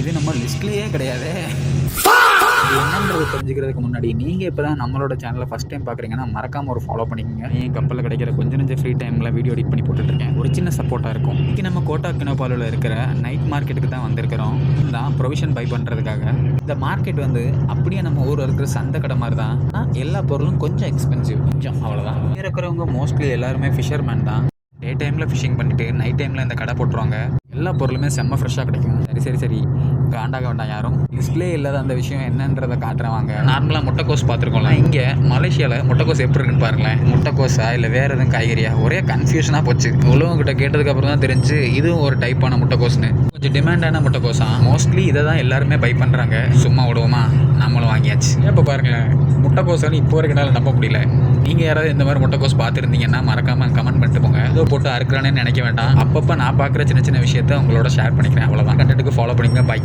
இது நம்ம லிஸ்ட்லேயே கிடையாது. என்னன்றது தெரிஞ்சுக்கிறதுக்கு முன்னாடி நீங்கள் இப்போ தான் நம்மளோட சேனலை ஃபஸ்ட் டைம் பார்க்குறீங்கன்னா மறக்காமல் ஒரு ஃபாலோ பண்ணிக்கோங்க. என் கப்பலில் கிடைக்கிற கொஞ்சம் நெஞ்ச ஃப்ரீ டைமில் வீடியோ எடிட் பண்ணி போட்டுட்ருக்கேன். ஒரு சின்ன சப்போர்ட்டாக இருக்கும். இன்றைக்கி நம்ம கோட்டா கினோபாலில் இருக்கிற நைட் மார்க்கெட்டுக்கு தான் வந்திருக்கிறோம். தான் ப்ரொவிஷன் பை பண்ணுறதுக்காக. இந்த மார்க்கெட் வந்து அப்படியே நம்ம ஊரில் இருக்கிற சந்தை கடை மாதிரி தான். எல்லா பொருளும் கொஞ்சம் எக்ஸ்பென்சிவ், கொஞ்சம் அவ்வளோதான். இங்கே இருக்கிறவங்க மோஸ்ட்லி எல்லாருமே ஃபிஷர்மேன் தான். டே டைமில் ஃபிஷிங் பண்ணிவிட்டு நைட் டைமில் இந்த கடை போட்டுருவாங்க. எல்லா பொருளுமே செம்ம ஃப்ரெஷ்ஷாக கிடைக்கும். சரி காண்டாக வேண்டாம் யாரும். டிஸ்பிளே இல்லாத அந்த விஷயம் என்னன்றதை காட்டுறவாங்க. நார்மலாக முட்டைக்கோஸ் பார்த்துருக்கோம்ல, இங்கே மலேசியாவில் முட்டைக்கோஸ் எப்படி இருக்குன்னு பாருங்களேன். முட்டைக்கோஸா இல்லை வேறு எதுவும் காய்கறியா, ஒரே கன்ஃபியூஷனாக போச்சு. உழவங்கிட்ட கேட்டதுக்கப்புறம் தான் தெரிஞ்சு இதுவும் ஒரு டைப்பான முட்டைக்கோஸ்னு. கொஞ்சம் டிமாண்டான முட்டைக்கோஸா. மோஸ்ட்லி இதை தான் எல்லாருமே பை பண்ணுறாங்க. சும்மா விடுவோமா, நம்மளும் வாங்கியாச்சு. இப்போ பாருங்களேன், முட்டைக்கோஸ்னு இப்போ வரைக்கும் நம்ப முடியல. நீங்கள் யாராவது இந்த மாதிரி முட்டைக்கோஸ் பார்த்துருந்தீங்கன்னா மறக்காமல் கமெண்ட் பண்ணிட்டு போங்க. ஏதோ போட்டு அறுக்கிறானேன்னு நினைக்க வேண்டாம். அப்பப்போ நான் பார்க்குற சின்ன சின்ன விஷயத்த உங்களோட ஷேர் பண்ணிக்கிறேன். அவ்வளோதான். கண்டென்ட்டுக்கு ஃபாலோ பண்ணிங்க. பை.